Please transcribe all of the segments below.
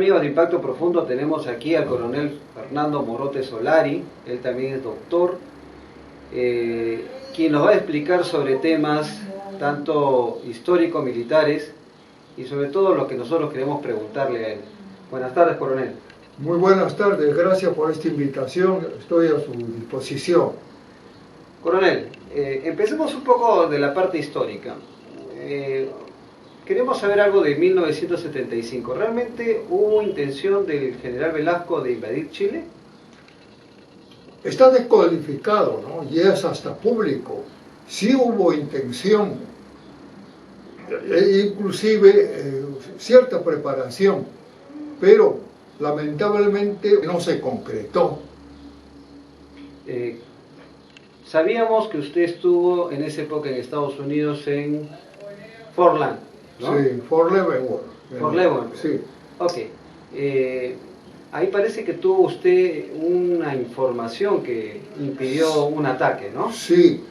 amigos de Impacto Profundo, tenemos aquí al coronel Fernando Morote Solari, él también es doctor, quien nos va a explicar sobre temas tanto históricos, militares y sobre todo lo que nosotros queremos preguntarle a él. Buenas tardes, coronel. Muy buenas tardes, gracias por esta invitación, estoy a su disposición. Coronel, empecemos un poco de la parte histórica. Queremos saber algo de 1975. ¿Realmente hubo intención del general Velasco de invadir Chile? Está descodificado, ¿no? Y es hasta público. Sí hubo intención, inclusive cierta preparación, pero lamentablemente no se concretó. Sabíamos que usted estuvo en esa época en Estados Unidos en Fort Land, ¿no? Sí, Fort Leavenworth. Fort Leavenworth. Sí. Ok. Ahí parece que tuvo usted una información que impidió un ataque, ¿no? Sí.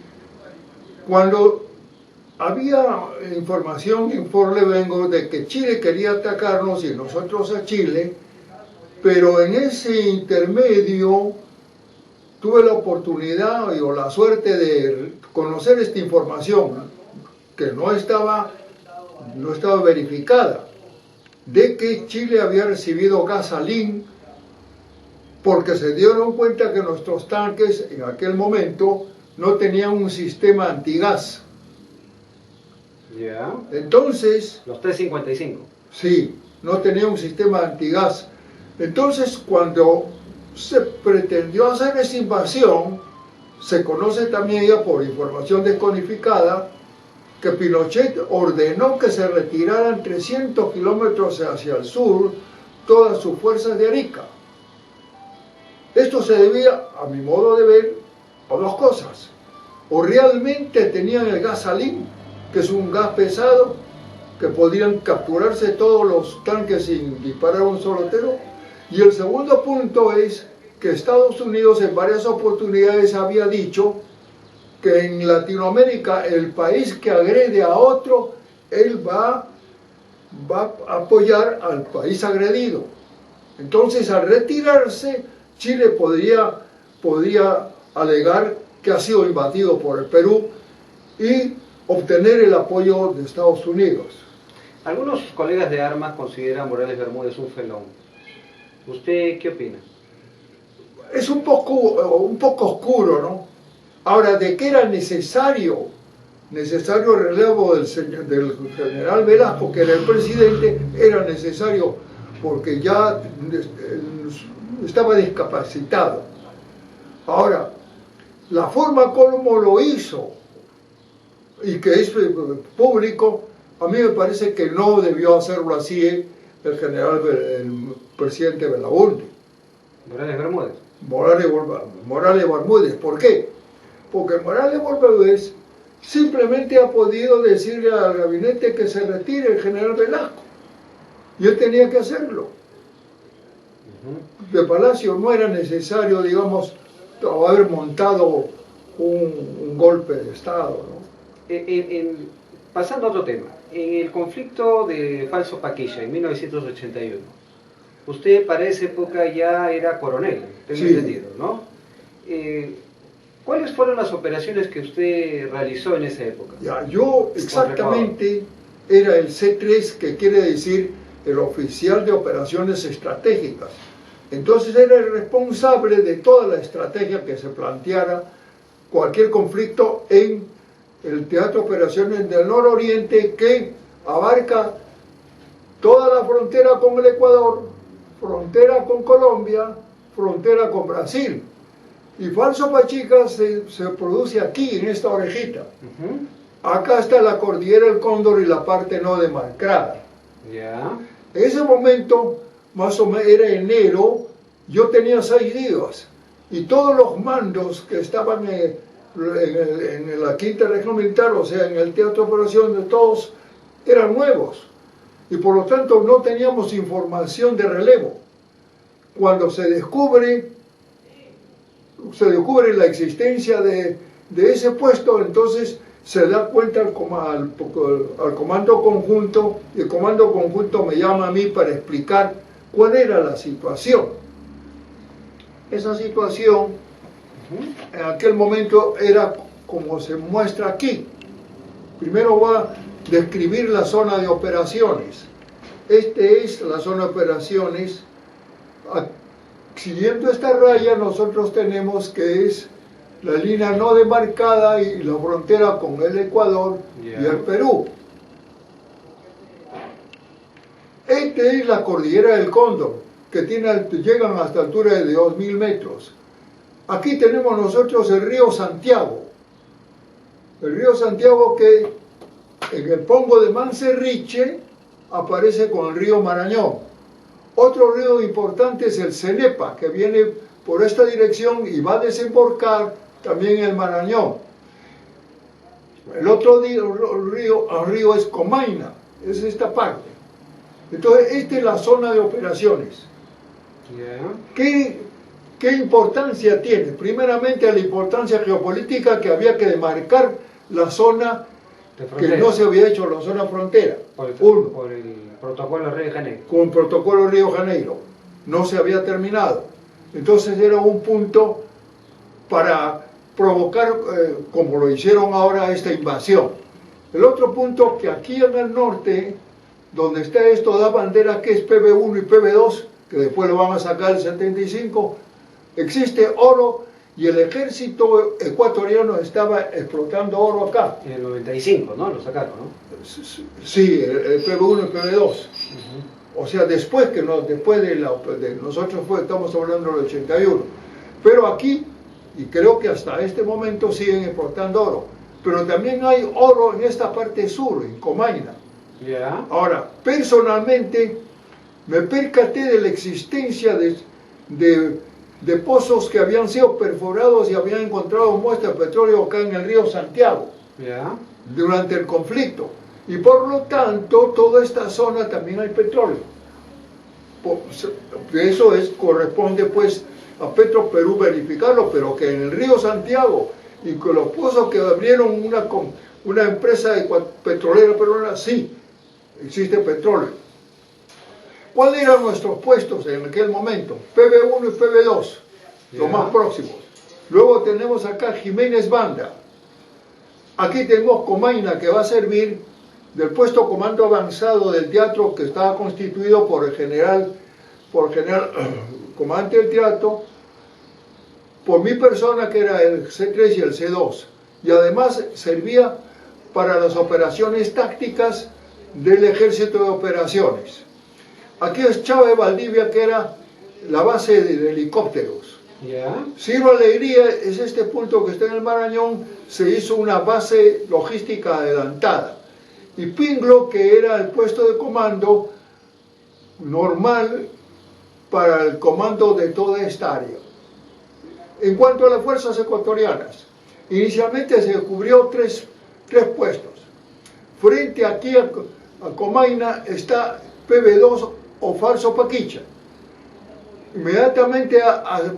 Cuando había información en Fort Leavenworth de que Chile quería atacarnos y nosotros a Chile, pero en ese intermedio tuve la oportunidad o la suerte de conocer esta información que no estaba verificada, de que Chile había recibido gas salín porque se dieron cuenta que nuestros tanques en aquel momento no tenían un sistema antigas. Ya. Entonces, los T-55. Sí, no tenía un sistema antigas. Entonces, cuando se pretendió hacer esa invasión, se conoce también ya por información descodificada que Pinochet ordenó que se retiraran 300 kilómetros hacia el sur todas sus fuerzas de Arica. Esto se debía, a mi modo de ver, a dos cosas. O realmente tenían el gas salín, que es un gas pesado, que podían capturarse todos los tanques sin disparar un solo tiro. Y el segundo punto es que Estados Unidos en varias oportunidades había dicho que en Latinoamérica el país que agrede a otro, él va a apoyar al país agredido. Entonces, al retirarse, Chile podría alegar que ha sido invadido por el Perú y obtener el apoyo de Estados Unidos. Algunos colegas de armas consideran a Morales Bermúdez un felón. ¿Usted qué opina? Es un poco oscuro, ¿no? Ahora, de que era necesario el relevo del general Velasco, que era el presidente, era necesario porque ya estaba discapacitado. Ahora, la forma como lo hizo y que es público, a mí me parece que no debió hacerlo así el presidente Belaúnde. Morales Bermúdez. Morales Bermúdez. ¿Por qué? Porque Morales Bermúdez simplemente ha podido decirle al gabinete que se retire el general Velasco. Y él tenía que hacerlo. De Palacio no era necesario, digamos, haber montado un golpe de Estado, ¿no? Pasando a otro tema, en el conflicto de Falso Paquilla en 1981, usted para esa época ya era coronel, tengo entendido, ¿no? ¿Cuáles fueron las operaciones que usted realizó en esa época? Ya, yo exactamente era el C3, que quiere decir el oficial de operaciones estratégicas. Entonces era el responsable de toda la estrategia que se planteara cualquier conflicto en el Teatro de Operaciones del Nororiente, que abarca toda la frontera con el Ecuador, frontera con Colombia, frontera con Brasil. Y Falso Paquilla se produce aquí, en esta orejita. Acá está la cordillera del Cóndor y la parte no demarcada. Ya. En ese momento, más o menos era enero, yo tenía 6 días. Y todos los mandos que estaban en la quinta región militar, o sea, en el teatro de operaciones, todos eran nuevos. Y por lo tanto no teníamos información de relevo. Cuando se descubre la existencia de ese puesto, entonces se da cuenta al comando conjunto, y el comando conjunto me llama a mí para explicar ¿Cuál era la situación? Esa situación en aquel momento era como se muestra aquí. Primero voy a describir la zona de operaciones. Esta es la zona de operaciones. Siguiendo esta raya nosotros tenemos que es la línea no demarcada y la frontera con el Ecuador y el Perú. Esta es la cordillera del Cóndor, que llegan hasta altura de 2000 metros. Aquí tenemos nosotros el río Santiago. El río Santiago que en el pongo de Mancerriche aparece con el río Marañón. Otro río importante es el Cenepa, que viene por esta dirección y va a desembocar también en el Marañón. El otro río es Comaina, es esta parte. Entonces, esta es la zona de operaciones. ¿Qué importancia tiene? Primeramente, la importancia geopolítica que había que demarcar la zona que no se había hecho, la zona frontera. Por el protocolo Río de Janeiro. Con el protocolo Río de Janeiro. No se había terminado. Entonces era un punto para provocar, como lo hicieron ahora, esta invasión. El otro punto, que aquí en el norte, donde está esto, da bandera que es PB1 y PB2, que después lo van a sacar el 75, existe oro y el ejército ecuatoriano estaba explotando oro acá. En el 95, ¿no? Lo sacaron, ¿no? Sí, el PB1 y PB2. O sea, después de nosotros estamos hablando del 81. Pero aquí, y creo que hasta este momento siguen exportando oro. Pero también hay oro en esta parte sur, en Comaina. Ahora, personalmente, me percaté de la existencia de pozos que habían sido perforados y habían encontrado muestras de petróleo acá en el río Santiago durante el conflicto. Y por lo tanto, toda esta zona también hay petróleo. Eso corresponde pues a Petroperú verificarlo, pero que en el río Santiago y con los pozos que abrieron una empresa petrolera peruana, sí, existe petróleo. ¿Cuáles eran nuestros puestos en aquel momento? PB1 y PB2, los más próximos. Luego tenemos acá Jiménez Banda. Aquí tenemos Comaina, que va a servir del puesto comando avanzado del teatro, que estaba constituido por el general comandante del teatro, por mi persona, que era el C3 y el C2. Y además servía para las operaciones tácticas del ejército de operaciones. Aquí es Chávez Valdivia, que era la base de helicópteros. Ciro Alegría es este punto que está en el Marañón, se hizo una base logística adelantada. Y Pinglo, que era el puesto de comando normal para el comando de toda esta área. En cuanto a las fuerzas ecuatorianas, inicialmente se descubrió tres puestos. Frente aquí a Comaina está PB2 o Falso Paquicha. Inmediatamente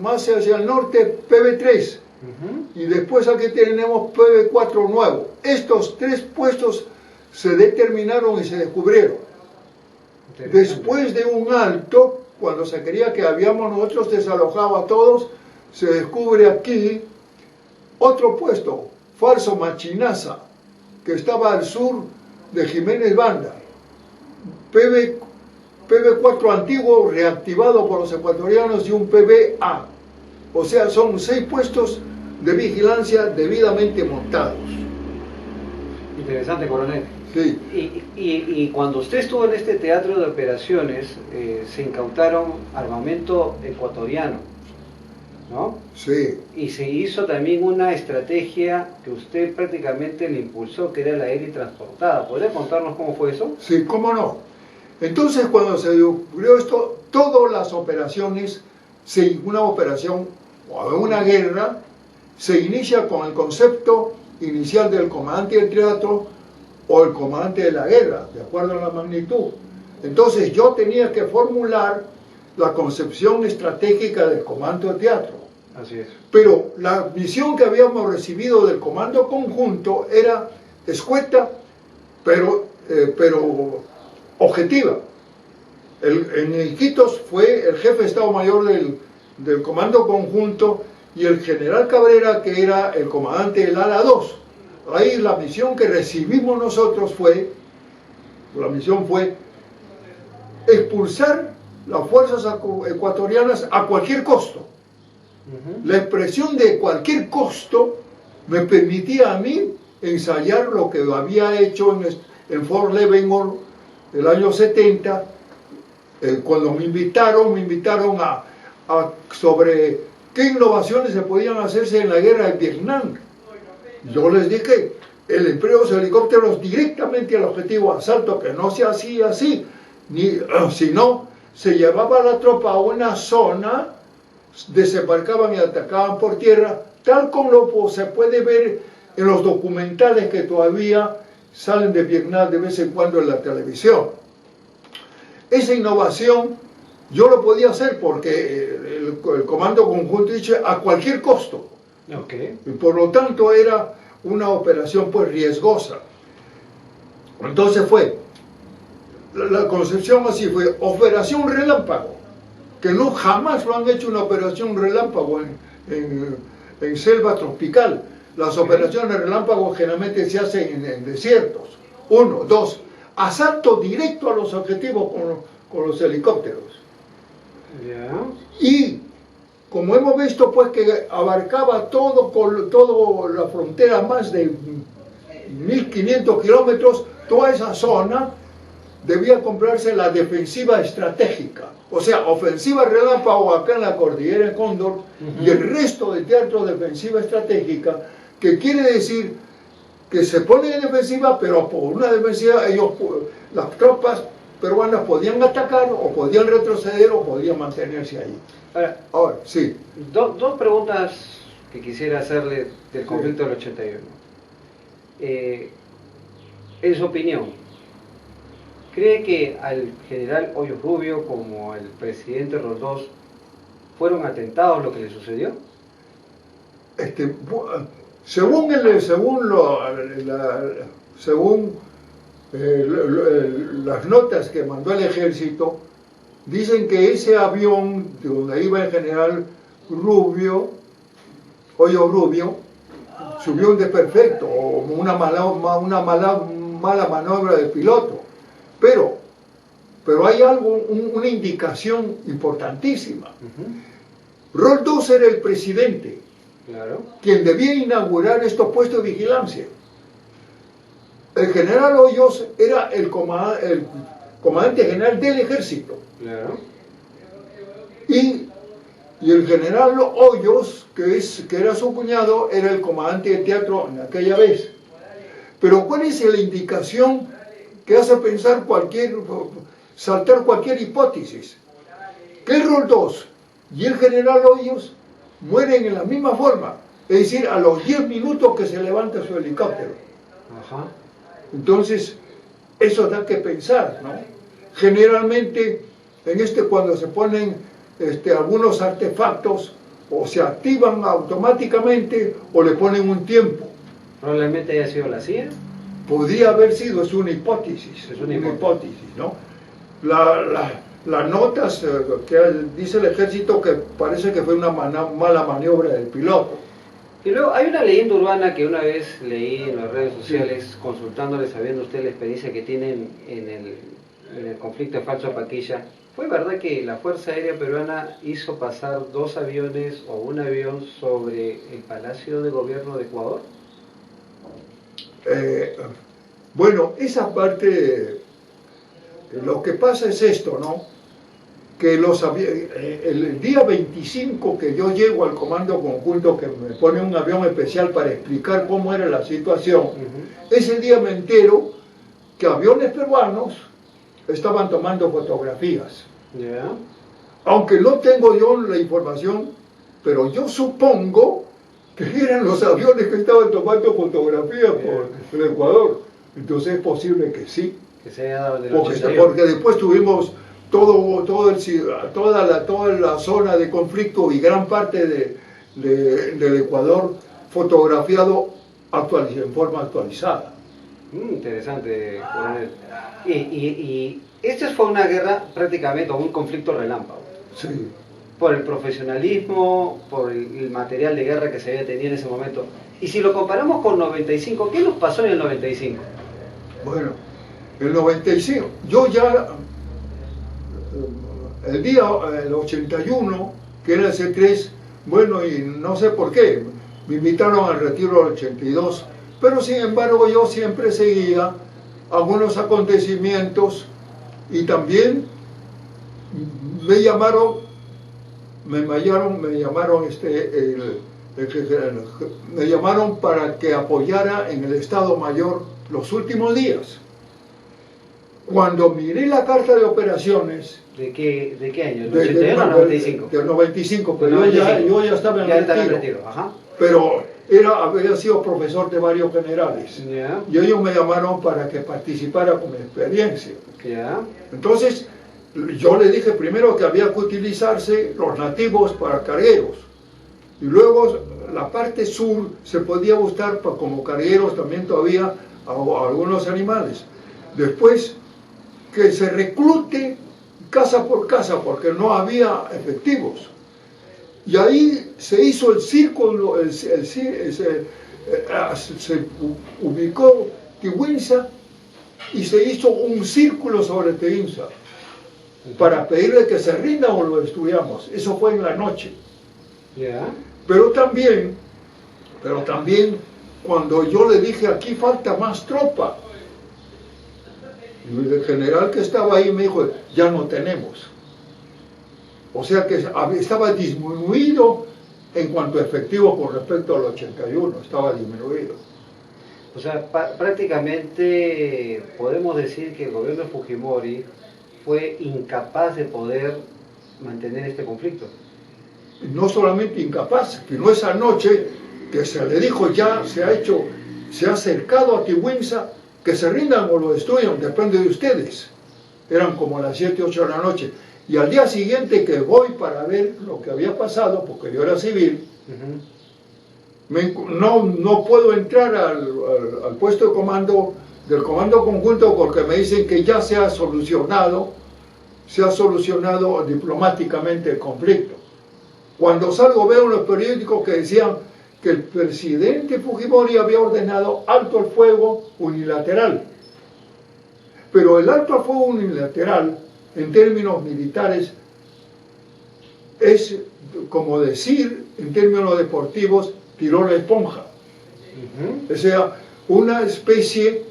más hacia el norte PB3. Y después aquí tenemos PB4 nuevo. Estos tres puestos se determinaron y se descubrieron. Después de un alto, cuando se creía que habíamos nosotros desalojado a todos, se descubre aquí otro puesto, Falso Machinaza, que estaba al sur de Jiménez Banda. PB4 antiguo reactivado por los ecuatorianos y un PBA. O sea, son 6 puestos de vigilancia debidamente montados. Interesante, coronel. Sí. Y cuando usted estuvo en este teatro de operaciones, se incautaron armamento ecuatoriano, ¿no? Sí. Y se hizo también una estrategia que usted prácticamente le impulsó, que era la aérea transportada. ¿Podría contarnos cómo fue eso? Sí, cómo no. Entonces, cuando se descubrió esto, todas las operaciones, una operación o una guerra, se inicia con el concepto inicial del comandante del teatro o el comandante de la guerra, de acuerdo a la magnitud. Entonces yo tenía que formular la concepción estratégica del comando del teatro. Así es. Pero la misión que habíamos recibido del comando conjunto era escueta, pero objetiva. En Iquitos fue el jefe de Estado Mayor del Comando Conjunto y el general Cabrera, que era el comandante del ala 2. Ahí la misión que recibimos nosotros fue expulsar las fuerzas ecuatorianas a cualquier costo. La expresión de cualquier costo me permitía a mí ensayar lo que había hecho en Fort Leavenworth el año 70, cuando me invitaron a sobre qué innovaciones se podían hacerse en la guerra de Vietnam. Yo les dije, el empleo de helicópteros directamente al objetivo de asalto, que no se hacía así, sino se llevaba a la tropa a una zona, desembarcaban y atacaban por tierra, tal como se puede ver en los documentales que todavía salen de Vietnam de vez en cuando en la televisión. Esa innovación yo lo podía hacer porque el Comando Conjunto dice a cualquier costo. Okay. Y por lo tanto era una operación pues riesgosa. Entonces la concepción así fue, operación relámpago, que no jamás lo han hecho una operación relámpago en selva tropical. Las operaciones relámpago generalmente se hacen en desiertos. 1, 2, asalto directo a los objetivos con los helicópteros. Yeah. Y como hemos visto pues que abarcaba todo la frontera, más de 1500 kilómetros, toda esa zona debía comprarse la defensiva estratégica, o sea, ofensiva relámpago acá en la cordillera de Cóndor, y el resto de teatro de defensiva estratégica, que quiere decir que se pone en defensiva, pero por una defensiva las tropas peruanas podían atacar o podían retroceder o podían mantenerse ahí. Ahora sí. Dos preguntas que quisiera hacerle del conflicto del 81. En su opinión, ¿cree que al general Hoyos Rubio como al presidente Roldós fueron atentados lo que le sucedió? Según las notas que mandó el ejército, dicen que ese avión donde iba el general Hoyos Rubio, subió un desperfecto o una mala maniobra del piloto. Pero hay una indicación importantísima. Roldós era el presidente, claro, quien debía inaugurar estos puestos de vigilancia. El general Hoyos era el comandante general del ejército. Claro. Y el general Hoyos, que era su cuñado, era el comandante de teatro en aquella vez. Pero ¿cuál es la indicación que hace pensar saltar cualquier hipótesis? Que el Roldós y el general Hoyos mueren en la misma forma, es decir, a los 10 minutos que se levanta su helicóptero. Ajá. Entonces, eso da que pensar, ¿no? Generalmente, cuando se ponen algunos artefactos, o se activan automáticamente, o le ponen un tiempo. Probablemente haya sido la CIA. Podría haber sido, es una hipótesis, ¿no? Las notas que dice el ejército que parece que fue una mala maniobra del piloto. Y luego hay una leyenda urbana que una vez leí en las redes sociales, consultándoles, sabiendo usted la experiencia que tienen en el conflicto de Falso Paquilla. ¿Fue verdad que la Fuerza Aérea Peruana hizo pasar 2 aviones o un avión sobre el Palacio de Gobierno de Ecuador? Bueno, esa parte, lo que pasa es esto, ¿no? Que el día 25 que yo llego al Comando Conjunto, que me pone un avión especial para explicar cómo era la situación, ese día me entero que aviones peruanos estaban tomando fotografías. Yeah. Aunque no tengo yo la información, pero yo supongo que eran los aviones que estaban tomando fotografías por el Ecuador. Entonces es posible que sí. Que se haya dado del porque después tuvimos toda la zona de conflicto y gran parte del Ecuador fotografiado en forma actualizada. Interesante, coronel. Y esta fue una guerra prácticamente, o un conflicto relámpago. Sí. Por el profesionalismo, por el material de guerra que se había tenido en ese momento. Y si lo comparamos con 95, ¿qué nos pasó en el 95? Bueno, el 95, yo ya, el 81, que era el C3, bueno, y no sé por qué, me invitaron al retiro del 82, pero sin embargo yo siempre seguía algunos acontecimientos y también me llamaron para que apoyara en el Estado Mayor los últimos días. Cuando miré la carta de operaciones... ¿De qué año? ¿El 81 o 95? Del 95, pero yo ya estaba en el retiro. Ajá. Pero había sido profesor de varios generales. Yeah. Y ellos me llamaron para que participara con mi experiencia. Yeah. Entonces, yo le dije primero que había que utilizarse los nativos para cargueros. Y luego la parte sur se podía usar como cargueros también todavía a algunos animales. Después, que se reclute casa por casa, porque no había efectivos. Y ahí se hizo el círculo, se ubicó Tiwinsa y se hizo un círculo sobre Tiwinsa para pedirle que se rinda o lo destruyamos. Eso fue en la noche. Yeah. Pero también, cuando yo le dije, aquí falta más tropa, y el general que estaba ahí me dijo, ya no tenemos. O sea que estaba disminuido en cuanto a efectivo con respecto al 81, estaba disminuido. O sea, prácticamente podemos decir que el gobierno de Fujimori fue incapaz de poder mantener este conflicto. No solamente incapaz, sino esa noche que se le dijo ya, se ha acercado a Tiwinsa, que se rindan o lo destruyan, depende de ustedes. Eran como las 7, 8 de la noche. Y al día siguiente que voy para ver lo que había pasado, porque yo era civil, no puedo entrar al puesto de comando del comando conjunto porque me dicen que ya se ha solucionado diplomáticamente el conflicto. Cuando salgo veo en los periódicos que decían que el presidente Fujimori había ordenado alto al fuego unilateral. Pero el alto al fuego unilateral, en términos militares, es como decir, en términos deportivos, tiró la esponja. O sea, una especie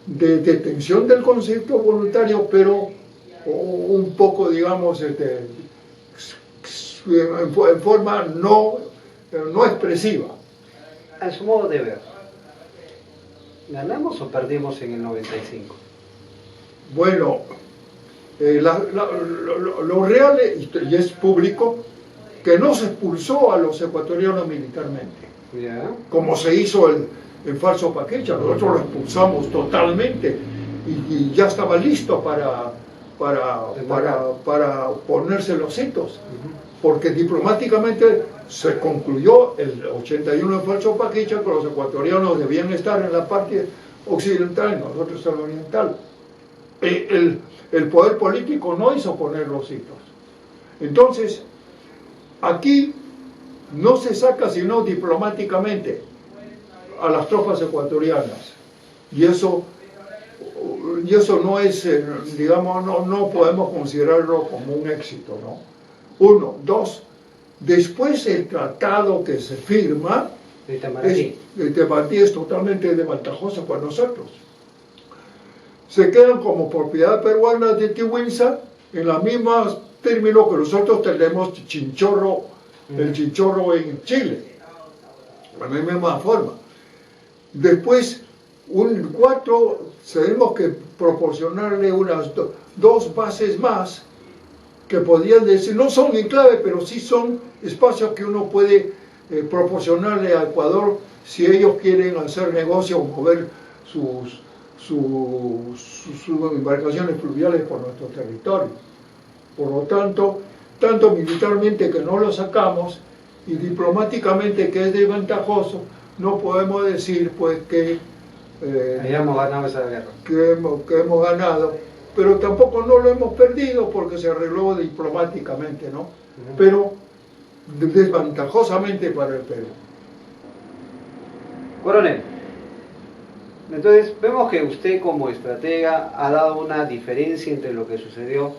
de detención del concepto voluntario, pero un poco, digamos, en forma no expresiva. A su modo de ver, ¿ganamos o perdimos en el 95? Bueno, lo real, y es público, que no se expulsó a los ecuatorianos militarmente, Yeah. como se hizo en Falso Paquecha. Nosotros lo expulsamos totalmente y ya estaba listo para ponerse los hitos, porque diplomáticamente se concluyó el 81 en Falso Paquecha que los ecuatorianos debían estar en la parte occidental y nosotros en la oriental. El poder político no hizo poner los hitos. Entonces, aquí no se saca sino diplomáticamente a las tropas ecuatorianas. Y eso no es, digamos, no podemos considerarlo como un éxito, ¿no? Uno. Dos, después el tratado que se firma de Itamaraty es totalmente desventajoso para nosotros. Se quedan como propiedad peruana de Tiwinsa en los mismos términos que nosotros tenemos chinchorro, el chinchorro en Chile, de la misma forma. Después, tenemos que proporcionarle unas dos bases más que podrían decir, no son enclave, pero sí son espacios que uno puede proporcionarle a Ecuador si ellos quieren hacer negocio o mover sus embarcaciones fluviales por nuestro territorio. Por lo tanto militarmente que no lo sacamos y diplomáticamente que es desventajoso, no podemos decir pues que hayamos ganado esa guerra. Que hemos ganado, pero tampoco no lo hemos perdido porque se arregló diplomáticamente, ¿no? Pero desventajosamente para el Perú. Coronel, entonces vemos que usted como estratega ha dado una diferencia entre lo que sucedió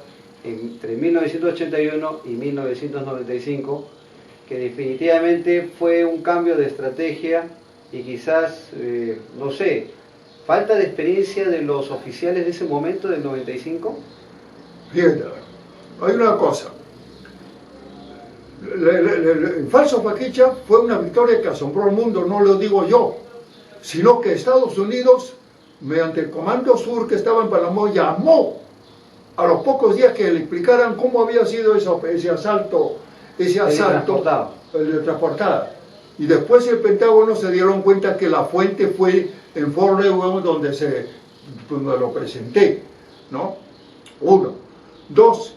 entre 1981 y 1995, que definitivamente fue un cambio de estrategia y quizás, no sé, falta de experiencia de los oficiales de ese momento, del 95. Fíjate, hay una cosa. El falso Paquicha fue una victoria que asombró al mundo, no lo digo yo, sino que Estados Unidos, mediante el Comando Sur que estaba en Panamá, llamó a los pocos días que le explicaran cómo había sido ese asalto, el de transportada. Y después el Pentágono se dieron cuenta que la fuente fue en Fort Leavenworth, donde lo presenté, ¿no? Uno. Dos.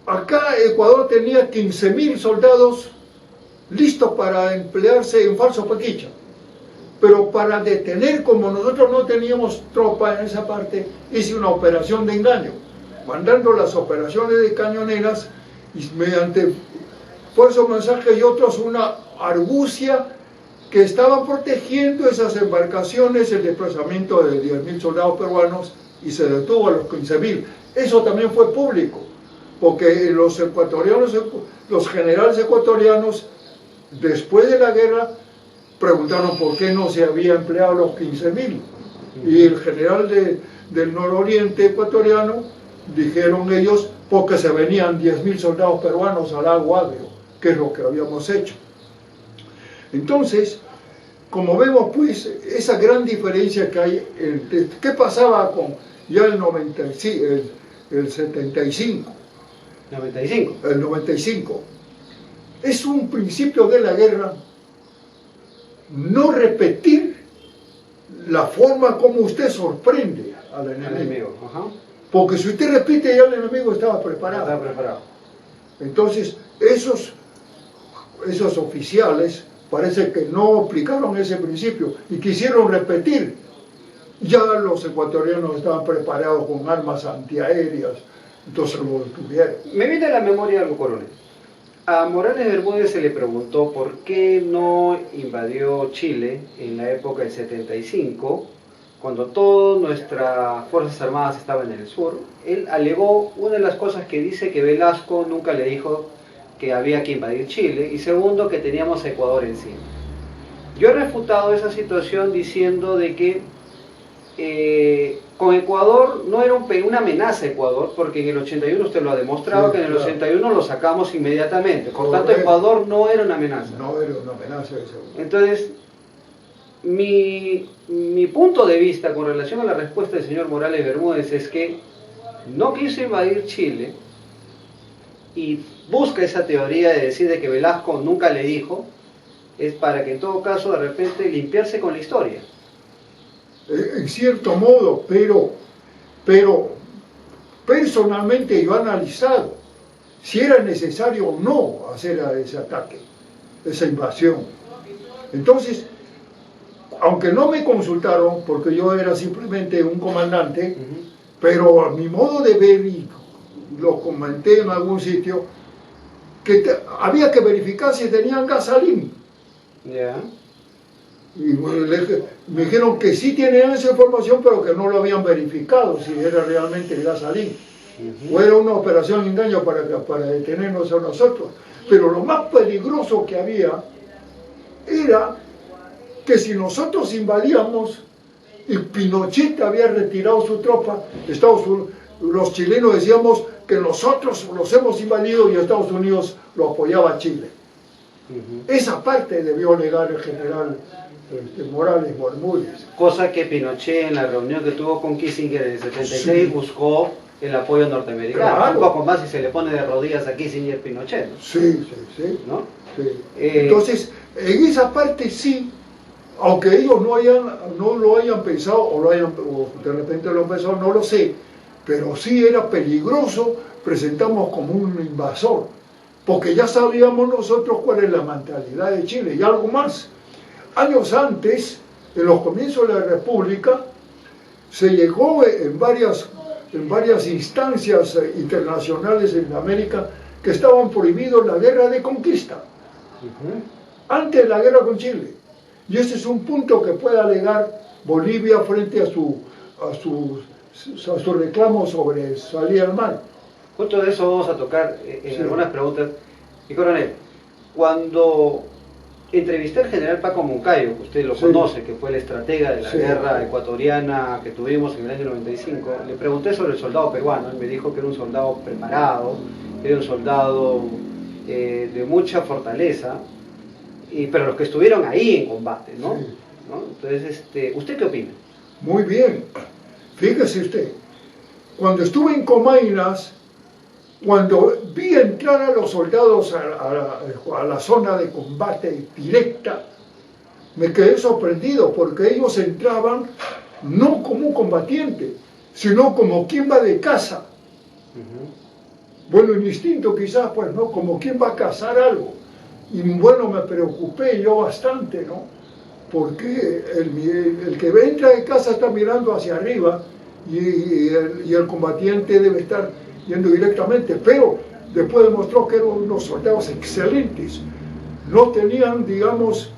Acá Ecuador tenía 15.000 soldados listos para emplearse en falso Paquicha. Pero para detener, como nosotros no teníamos tropa en esa parte, hice una operación de engaño, mandando las operaciones de cañoneras y mediante fuerzas mensajes y otros una argucia que estaban protegiendo esas embarcaciones, el desplazamiento de 10.000 soldados peruanos, y se detuvo a los 15.000. Eso también fue público, porque los ecuatorianos, los generales ecuatorianos, después de la guerra, preguntaron por qué no se había empleado los 15.000. Y el general del nororiente ecuatoriano, dijeron ellos, porque se venían 10.000 soldados peruanos al lago Agrio, que es lo que habíamos hecho. Entonces, como vemos pues, esa gran diferencia que hay, ¿qué pasaba con ya el 95, el 75? 95. El 95. Es un principio de la guerra no repetir la forma como usted sorprende al enemigo. Ajá. Porque si usted repite, ya el enemigo estaba preparado. Estaba preparado. Entonces, esos oficiales parece que no aplicaron ese principio y quisieron repetir. Ya los ecuatorianos estaban preparados con armas antiaéreas, entonces lo detuvieron. Me viene a la memoria algo, coronel. A Morales Bermúdez se le preguntó por qué no invadió Chile en la época del 75, cuando todas nuestras Fuerzas Armadas estaban en el sur. Él alegó, una de las cosas que dice, que Velasco nunca le dijo que había que invadir Chile, y segundo, que teníamos a Ecuador encima. Yo he refutado esa situación diciendo de que con Ecuador no era una amenaza a Ecuador, porque en el 81 usted lo ha demostrado, sí, que en el 81 lo sacamos inmediatamente. Por tanto, Ecuador no era una amenaza. No era una amenaza. Entonces, mi punto de vista con relación a la respuesta del señor Morales Bermúdez es que no quiso invadir Chile y busca esa teoría de decir de que Velasco nunca le dijo, es para que en todo caso de repente limpiarse con la historia. En cierto modo, pero personalmente yo he analizado si era necesario o no hacer ese ataque, esa invasión. Entonces, aunque no me consultaron, porque yo era simplemente un comandante, pero a mi modo de ver, y lo comenté en algún sitio, que había que verificar si tenían gasolina. Y me dijeron que sí tenían esa información, pero que no lo habían verificado, si era realmente el gasolina. O era una operación de engaño para detenernos a nosotros. Pero lo más peligroso que había era que si nosotros invadíamos y Pinochet había retirado su tropa, los chilenos decíamos que nosotros los hemos invadido y Estados Unidos lo apoyaba a Chile. Esa parte debió negar el general Morales Bermúdez. Cosa que Pinochet en la reunión que tuvo con Kissinger en el 76 buscó el apoyo norteamericano. Claro. Un poco más y se le pone de rodillas a Kissinger Pinochet. Sí. ¿No? Sí. Entonces, en esa parte sí, aunque ellos no lo hayan pensado o de repente lo han pensado, no lo sé, pero sí era peligroso presentarnos como un invasor, porque ya sabíamos nosotros cuál es la mentalidad de Chile. Y algo más, años antes, en los comienzos de la República, se llegó en varias instancias internacionales en América que estaban prohibidos la guerra de conquista, antes de la guerra con Chile. Y ese es un punto que puede alegar Bolivia frente a su reclamo sobre salir al mar. Justo de eso vamos a tocar en algunas preguntas. Y coronel, cuando entrevisté al general Paco Moncayo, que usted lo conoce, que fue el estratega de la guerra ecuatoriana que tuvimos en el año 95, le pregunté sobre el soldado peruano. Él me dijo que era un soldado preparado, que era un soldado de mucha fortaleza, pero los que estuvieron ahí en combate, ¿no? Entonces, ¿usted qué opina? Muy bien. Fíjese usted, cuando estuve en Comainas, cuando vi entrar a los soldados a la zona de combate directa, me quedé sorprendido porque ellos entraban no como un combatiente, sino como quien va de caza. Bueno, el instinto quizás, pues, ¿no? Como quien va a cazar algo. Y bueno, me preocupé yo bastante, ¿no? Porque el que entra de casa está mirando hacia arriba y el combatiente debe estar yendo directamente, pero después demostró que eran unos soldados excelentes. No tenían, digamos,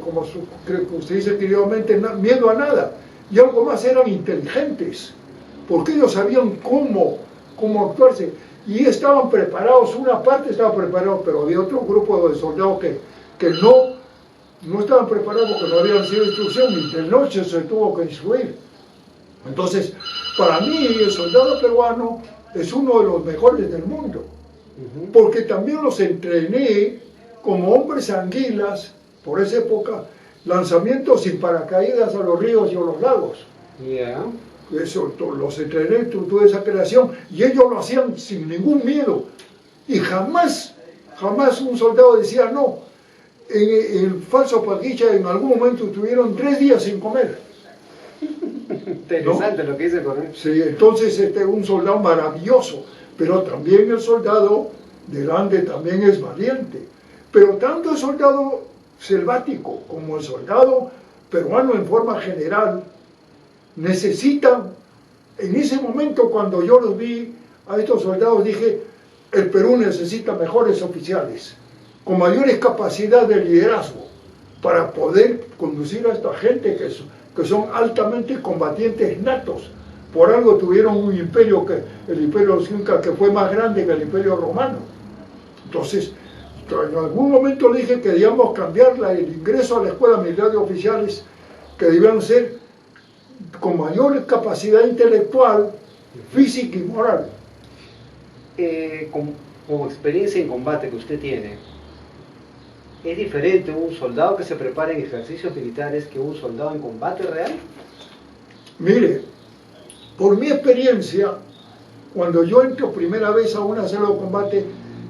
como usted dice queridamente, miedo a nada. Y algo más, eran inteligentes, porque ellos sabían cómo actuarse. Y estaban preparados, una parte estaba preparada, pero había otro grupo de soldados que no estaban preparados porque no habían sido instrucción y de noche se tuvo que instruir. Entonces, para mí el soldado peruano es uno de los mejores del mundo, porque también los entrené como hombres anguilas, por esa época, lanzamientos sin paracaídas a los ríos y a los lagos. Eso, los entrené, tuve esa creación, y ellos lo hacían sin ningún miedo, y jamás un soldado decía no. En el Falso Paquilla en algún momento estuvieron 3 días sin comer. Interesante, ¿no? Lo que dice coronel. Sí, entonces un soldado maravilloso, pero también el soldado del Ande también es valiente. Pero tanto el soldado selvático como el soldado peruano en forma general necesitan, en ese momento cuando yo los vi a estos soldados, dije, el Perú necesita mejores oficiales, con mayores capacidades de liderazgo, para poder conducir a esta gente que son altamente combatientes natos. Por algo tuvieron un imperio, el imperio de los Incas, que fue más grande que el imperio romano. Entonces, en algún momento le dije que debíamos cambiar el ingreso a la escuela militar de oficiales, que debían ser con mayor capacidad intelectual, física y moral. Como experiencia en combate que usted tiene, ¿es diferente un soldado que se prepara en ejercicios militares que un soldado en combate real? Mire, por mi experiencia, cuando yo entro primera vez a una celda de combate,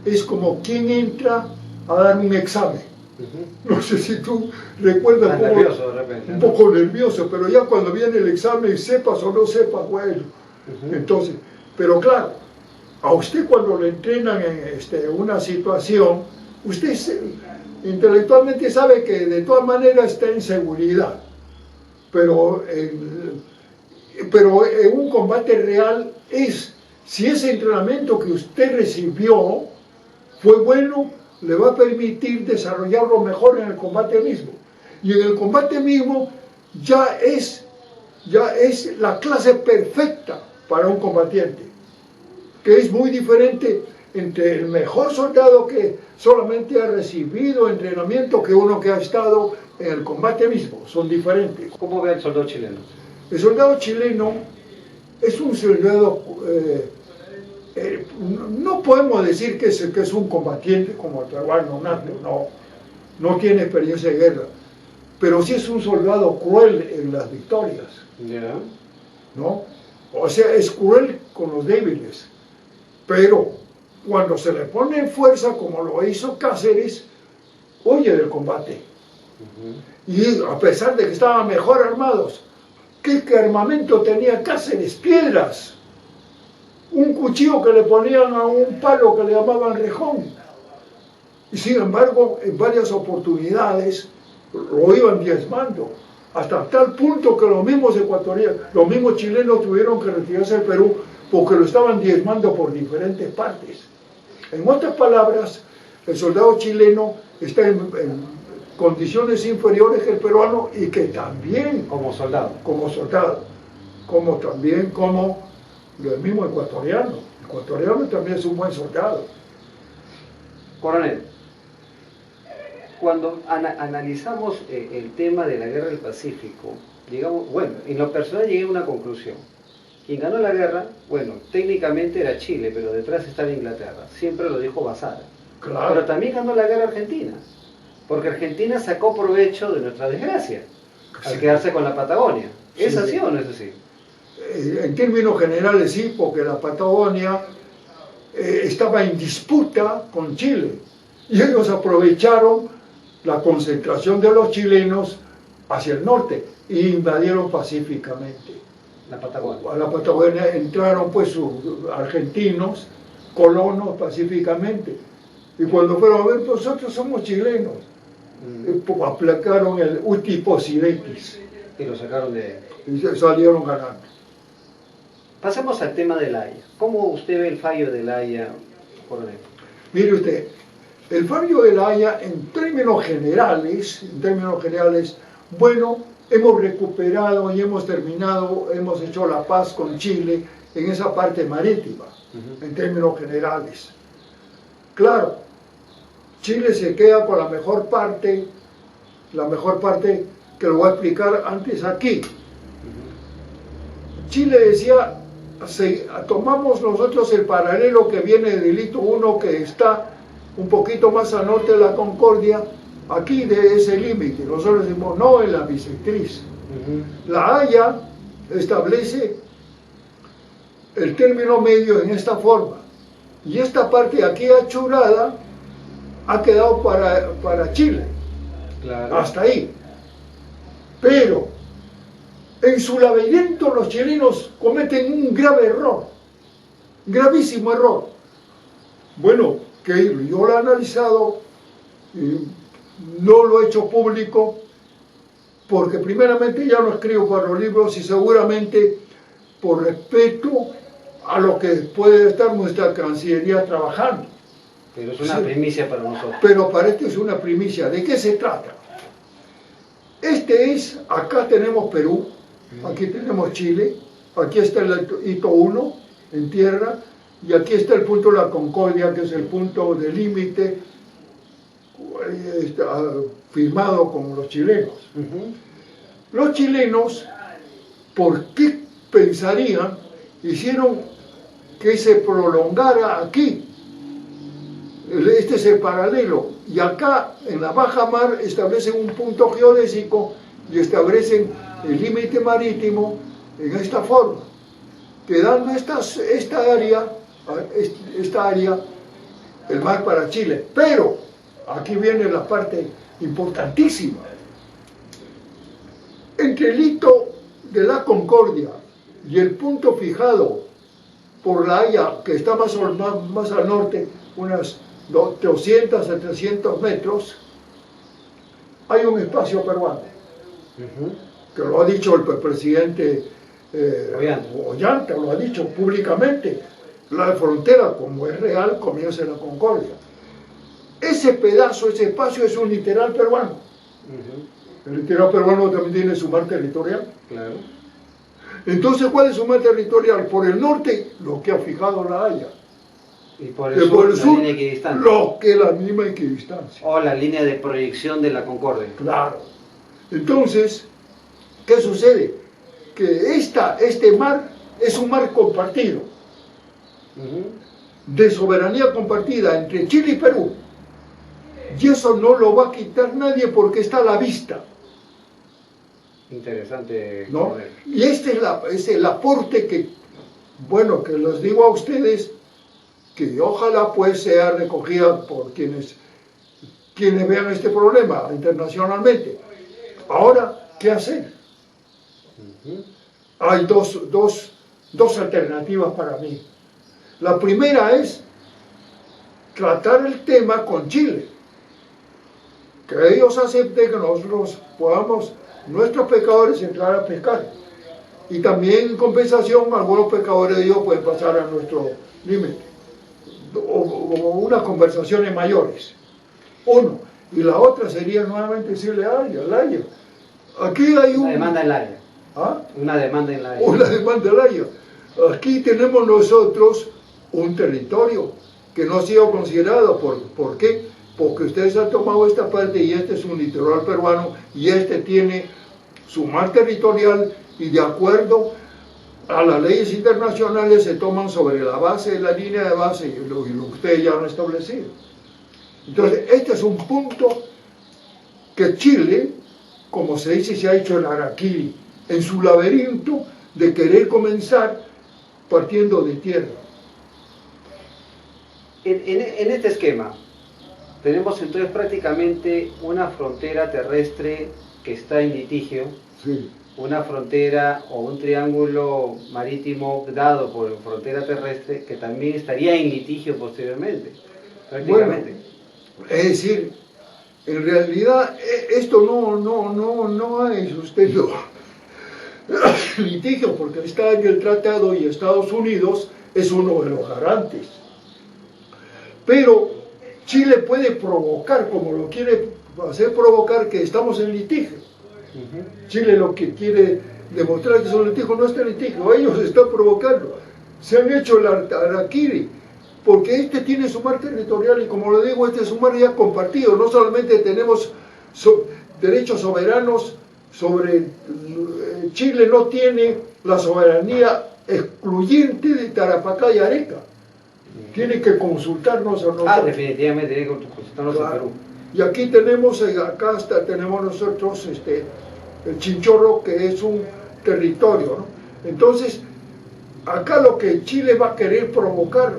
es como quien entra a dar un examen. No sé si tú recuerdas, un poco nervioso, pero ya cuando viene el examen, sepas o no sepas, bueno. Entonces, pero claro, a usted cuando le entrenan en una situación, usted intelectualmente sabe que de todas maneras está en seguridad, pero en un combate real si ese entrenamiento que usted recibió fue bueno, le va a permitir desarrollarlo mejor en el combate mismo. Y en el combate mismo ya es la clase perfecta para un combatiente, que es muy diferente entre el mejor soldado que solamente ha recibido entrenamiento que uno que ha estado en el combate mismo. Son diferentes. ¿Cómo ve al soldado chileno? El soldado chileno es un soldado, no podemos decir que es un combatiente como el peruano, no tiene experiencia de guerra, pero sí es un soldado cruel en las victorias, ¿no? O sea, es cruel con los débiles, pero cuando se le pone en fuerza, como lo hizo Cáceres, huye del combate. Y a pesar de que estaban mejor armados, ¿qué armamento tenía Cáceres? Piedras. Un cuchillo que le ponían a un palo que le llamaban rejón. Y sin embargo, en varias oportunidades, lo iban diezmando, hasta tal punto que los mismos ecuatorianos, los mismos chilenos tuvieron que retirarse del Perú porque lo estaban diezmando por diferentes partes. En otras palabras, el soldado chileno está en condiciones inferiores que el peruano y que también como soldado, como también como el mismo ecuatoriano. El ecuatoriano también es un buen soldado. Coronel, cuando analizamos el tema de la guerra del Pacífico, digamos, bueno, en lo personal llegué a una conclusión. Quien ganó la guerra, bueno, técnicamente era Chile, pero detrás estaba Inglaterra. Siempre lo dijo Basara. Claro. Pero también ganó la guerra Argentina, porque Argentina sacó provecho de nuestra desgracia al quedarse con la Patagonia. ¿Es así o no es así? En términos generales sí, porque la Patagonia estaba en disputa con Chile y ellos aprovecharon la concentración de los chilenos hacia el norte e invadieron pacíficamente la Patagonia. A la Patagonia entraron pues argentinos, colonos pacíficamente, y cuando fueron a ver, nosotros somos chilenos, aplacaron el uti possidetis y lo sacaron de... y salieron ganando. Pasemos al tema de La Haya. ¿Cómo usted ve el fallo de La Haya, coronel? Mire usted, el fallo de La Haya en términos generales, bueno, hemos recuperado y hemos terminado, hemos hecho la paz con Chile en esa parte marítima, en términos generales. Claro, Chile se queda con la mejor parte que lo voy a explicar antes aquí. Chile decía, tomamos nosotros el paralelo que viene del hito 1 que está un poquito más al norte de la Concordia, aquí de ese límite. Nosotros decimos, no, en la bisectriz. La Haya establece el término medio en esta forma. Y esta parte aquí achurada ha quedado para Chile. Claro. Hasta ahí. Pero en su laberinto los chilenos cometen un grave error, gravísimo error. Bueno, que yo lo he analizado, no lo he hecho público, porque primeramente ya no escribo para los libros y seguramente por respeto a lo que puede estar nuestra Cancillería trabajando. Pero es una primicia para nosotros. Pero para esto es una primicia. ¿De qué se trata? Acá tenemos Perú, aquí tenemos Chile, aquí está el hito 1 en tierra, y aquí está el punto de la Concordia, que es el punto de límite firmado con los chilenos. Los chilenos, ¿por qué pensarían? Hicieron que se prolongara aquí. Este es el paralelo. Y acá, en la baja mar, establecen un punto geodésico y establecen el límite marítimo en esta forma, quedando esta área, el mar para Chile. Pero, aquí viene la parte importantísima. Entre el hito de la Concordia y el punto fijado por La Haya, que está más al norte, unas 200 a 300 metros, hay un espacio peruano, que lo ha dicho el presidente Ollanta, lo ha dicho públicamente. La frontera, como es real, comienza en la Concordia. Ese pedazo, ese espacio es un litoral peruano. El litoral peruano también tiene su mar territorial. Claro. Entonces, ¿cuál es su mar territorial? Por el norte, lo que ha fijado La Haya. Y por el sur, la línea equidistancia. Lo que es la misma equidistancia. O la línea de proyección de la Concordia. Claro. Entonces, ¿qué sucede? Que este mar es un mar compartido, de soberanía compartida entre Chile y Perú. Y eso no lo va a quitar nadie porque está a la vista. Interesante. ¿No? Y este es el aporte que les digo a ustedes, que ojalá pues sea recogida por quienes vean este problema internacionalmente. Ahora, ¿qué hacer? Hay dos alternativas para mí. La primera es tratar el tema con Chile. que ellos acepten que nosotros podamos, nuestros pescadores, entrar a pescar. Y también en compensación, algunos pescadores de ellos pueden pasar a nuestro límite. O unas conversaciones mayores. Uno. Y la otra sería nuevamente decirle a Laya. Aquí hay una demanda en Laya. ¿Ah? Una demanda en Laya. Una demanda en Laya. Aquí tenemos nosotros un territorio que no ha sido considerado. ¿Por qué? Porque ustedes han tomado esta parte y este es un litoral peruano y este tiene su mar territorial y de acuerdo a las leyes internacionales se toman sobre la base de la línea de base y lo que ustedes ya han establecido. Entonces, este es un punto que Chile, como se dice, se ha hecho el harakiri en su laberinto de querer comenzar partiendo de tierra. En este esquema, tenemos entonces prácticamente una frontera terrestre que está en litigio, Sí. una frontera o un triángulo marítimo dado por frontera terrestre que también estaría en litigio posteriormente, prácticamente. Bueno, es decir, en realidad esto no hay sustento litigio porque está en el tratado y Estados Unidos es uno de los garantes. Pero Chile puede provocar, como lo quiere hacer provocar, que estamos en litigio. Chile lo que quiere demostrar que son litigio no está en litigio, ellos están provocando. Se han hecho el harakiri, porque este tiene su mar territorial y como lo digo, este es un mar ya compartido. No solamente tenemos derechos soberanos sobre... Chile no tiene la soberanía excluyente de Tarapacá y Areca. Tiene que consultarnos a nosotros. Definitivamente tiene que consultarnos a Perú. Y aquí tenemos, acá hasta tenemos nosotros el Chinchorro, que es un territorio, ¿no? Entonces, acá lo que Chile va a querer provocar,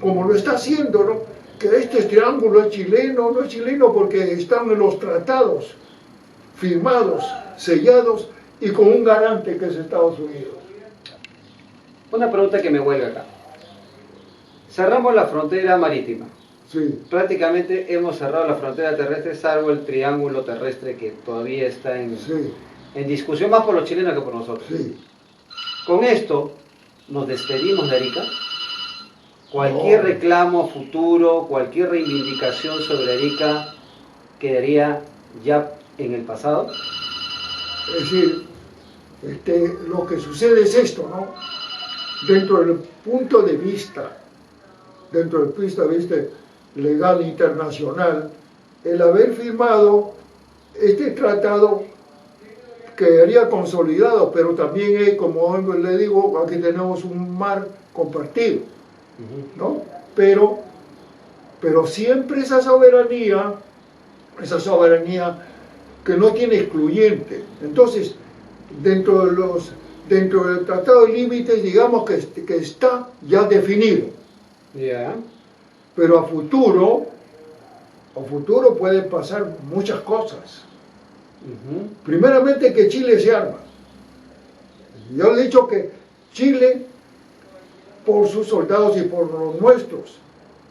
como lo está haciendo, ¿no? Que este triángulo es chileno, no es chileno porque están en los tratados firmados, sellados y con un garante que es Estados Unidos. Una pregunta que me vuelve acá. Cerramos la frontera marítima. Sí. Prácticamente hemos cerrado la frontera terrestre, salvo el triángulo terrestre que todavía está en discusión, más por los chilenos que por nosotros. Sí. Con esto, ¿nos despedimos de Arica? Cualquier reclamo futuro, cualquier reivindicación sobre Arica quedaría ya en el pasado. Es decir, lo que sucede es esto, ¿no? Dentro del punto de vista legal internacional, el haber firmado este tratado quedaría consolidado, pero también, como le digo, aquí tenemos un mar compartido, ¿no? Pero siempre esa soberanía que no tiene excluyente. Entonces, dentro del tratado de límites, digamos que está ya definido. Yeah. Pero a futuro pueden pasar muchas cosas. Primeramente que Chile se arma. Yo he dicho que Chile, por sus soldados y por los nuestros,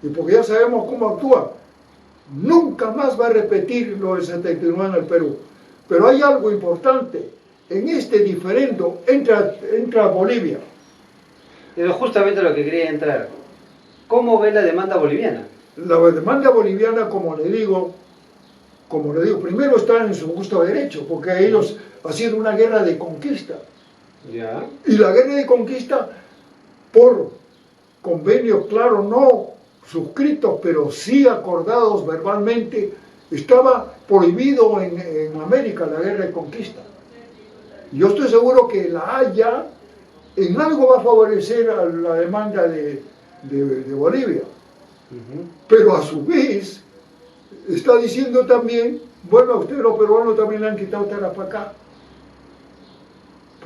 y porque ya sabemos cómo actúa, nunca más va a repetir lo del 79 en el Perú. Pero hay algo importante. En este diferendo entra Bolivia. Pero justamente lo que quería entrar. ¿Cómo ve la demanda boliviana? La demanda boliviana, como le digo, primero están en su justo derecho, porque ellos ha sido una guerra de conquista. Ya. Y la guerra de conquista, por convenios, claro, no suscritos, pero sí acordados verbalmente, estaba prohibido en América la guerra de conquista. Yo estoy seguro que la Haya en algo va a favorecer a la demanda de Bolivia. Pero a su vez está diciendo también, bueno, a ustedes los peruanos también le han quitado Tarapacá.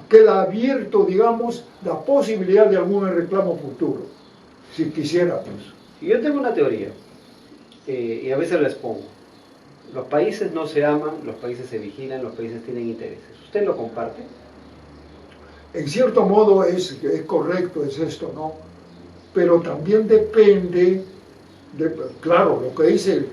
Queda abierto, digamos, la posibilidad de algún reclamo futuro, si quisiéramos. Yo tengo una teoría, y a veces la expongo. Los países no se aman, los países se vigilan, los países tienen intereses. ¿Usted lo comparte? En cierto modo es correcto, es esto, ¿no? Pero también depende, claro, lo que dice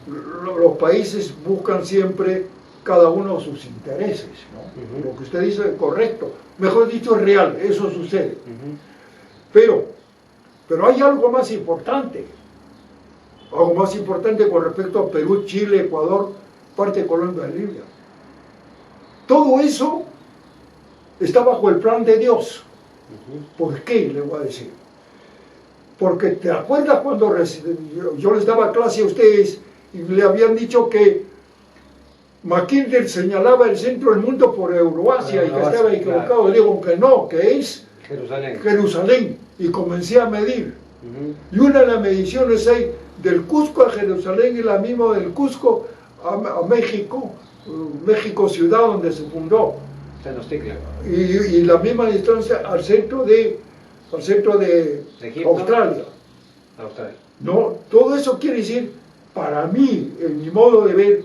los países buscan siempre cada uno sus intereses, ¿no? Lo que usted dice es correcto, mejor dicho es real, eso sucede. Pero hay algo más importante con respecto a Perú, Chile, Ecuador, parte de Colombia y Libia. Todo eso está bajo el plan de Dios. ¿Por qué? Le voy a decir. Porque te acuerdas cuando yo les daba clase a ustedes y le habían dicho que Mackinder señalaba el centro del mundo por Euroasia y que estaba equivocado. Claro. Digo que no, que es Jerusalén. Y comencé a medir. Y una de las mediciones hay del Cusco a Jerusalén y la misma del Cusco a México, México ciudad donde se fundó. Y la misma distancia al centro de Australia. No, todo eso quiere decir, para mí, en mi modo de ver,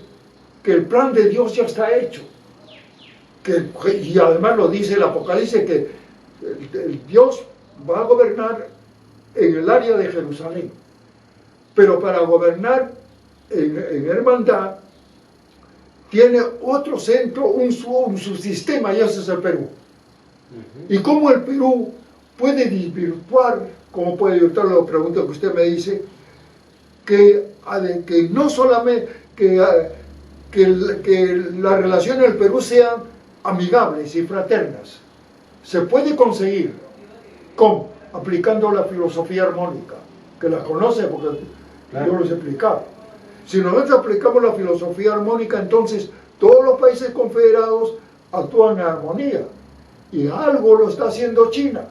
que el plan de Dios ya está hecho. Y además lo dice el Apocalipsis, que el Dios va a gobernar en el área de Jerusalén. Pero para gobernar en hermandad, tiene otro centro, un subsistema, y ese es el Perú. Y cómo el Perú puede desvirtuar, como puede desvirtuar la pregunta que usted me dice, que no solamente que las relaciones del Perú sean amigables y fraternas, se puede conseguir aplicando la filosofía armónica, que la conoce porque yo los he explicado. Si nosotros aplicamos la filosofía armónica, entonces todos los países confederados actúan en armonía. Y algo lo está haciendo China,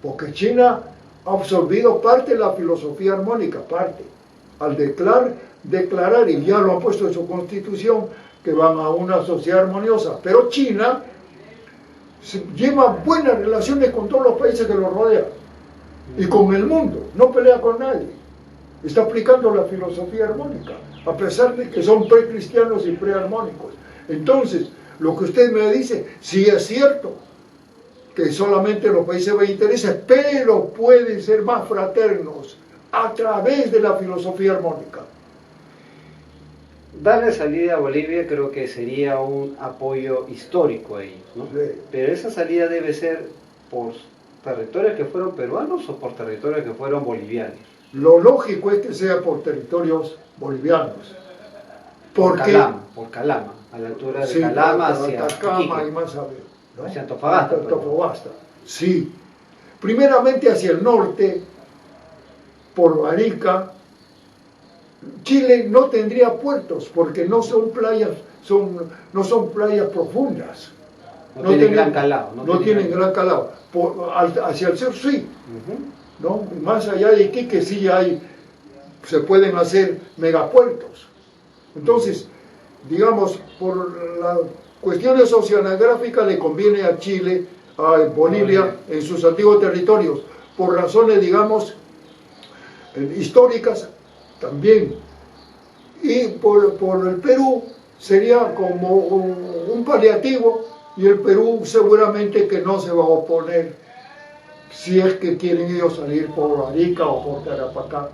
porque China ha absorbido parte de la filosofía armónica, al declarar, y ya lo han puesto en su constitución, que van a una sociedad armoniosa. Pero China lleva buenas relaciones con todos los países que lo rodean y con el mundo, no pelea con nadie. Está aplicando la filosofía armónica, a pesar de que son precristianos y prearmónicos. Entonces, lo que usted me dice, sí es cierto que solamente los países ven intereses, pero pueden ser más fraternos a través de la filosofía armónica. Darle salida a Bolivia creo que sería un apoyo histórico a ellos, ¿no? Sí. Pero esa salida debe ser por territorios que fueron peruanos o por territorios que fueron bolivianos. Lo lógico es que sea por territorios bolivianos. Por Calama, a la altura de Calama hacia Atacama y más arriba, ¿no? Hacia Antofagasta. Sí. Primeramente hacia el norte, por Arica. Chile no tendría puertos porque no son playas, no son playas profundas. No tienen gran calado. No tienen gran calado. Hacia el sur sí. ¿No? Más allá de Iquique sí se pueden hacer megapuertos. Entonces, digamos, por las cuestiones oceanográficas le conviene a Chile, a Bolivia, en sus antiguos territorios, por razones, digamos, históricas también. Y por el Perú sería como un paliativo, y el Perú seguramente que no se va a oponer si es que quieren ellos salir por Arica o por Tarapacá,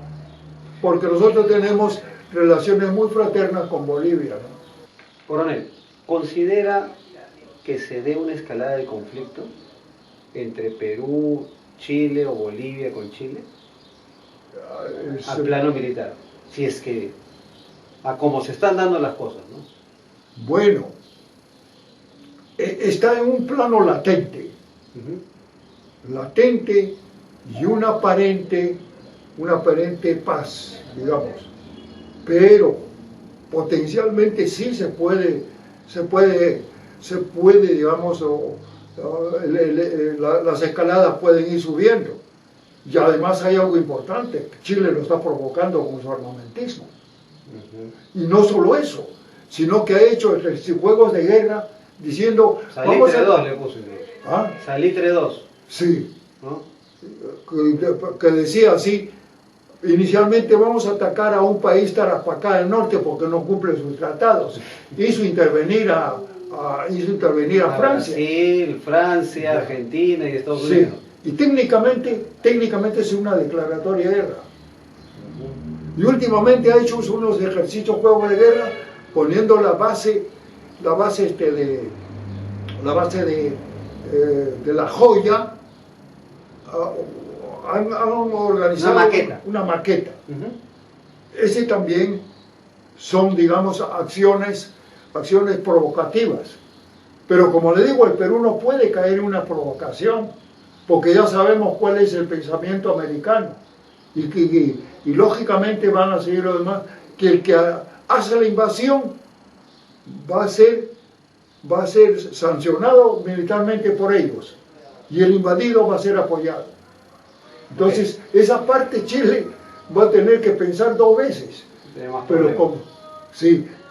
porque nosotros tenemos relaciones muy fraternas con Bolivia, ¿no? Coronel, ¿considera que se dé una escalada del conflicto entre Perú, Chile o Bolivia con Chile? Al plano militar, si es que a cómo se están dando las cosas, ¿no? Bueno, está en un plano latente, y una aparente paz, digamos, pero potencialmente sí se puede, digamos, las escaladas pueden ir subiendo. Y además hay algo importante, Chile lo está provocando con su armamentismo. Y no solo eso, sino que ha hecho juegos de guerra diciendo... Salitre 2 le puso. ¿Ah? Salitre 2. Sí. ¿No? Que decía así, inicialmente vamos a atacar a un país Tarapacá del Norte porque no cumple sus tratados. Hizo intervenir a Francia. Brasil, Francia, Argentina y Estados Unidos. Y técnicamente es una declaratoria de guerra. Y últimamente ha hecho unos ejercicios, juegos de guerra, poniendo la base de La Joya. Han organizado una maqueta. Ese también son, digamos, acciones provocativas. Pero como le digo, el Perú no puede caer en una provocación, porque ya sabemos cuál es el pensamiento americano. Y lógicamente van a seguir los demás, que el que hace la invasión va a ser sancionado militarmente por ellos, y el invadido va a ser apoyado. Entonces, esa parte Chile va a tener que pensar dos veces.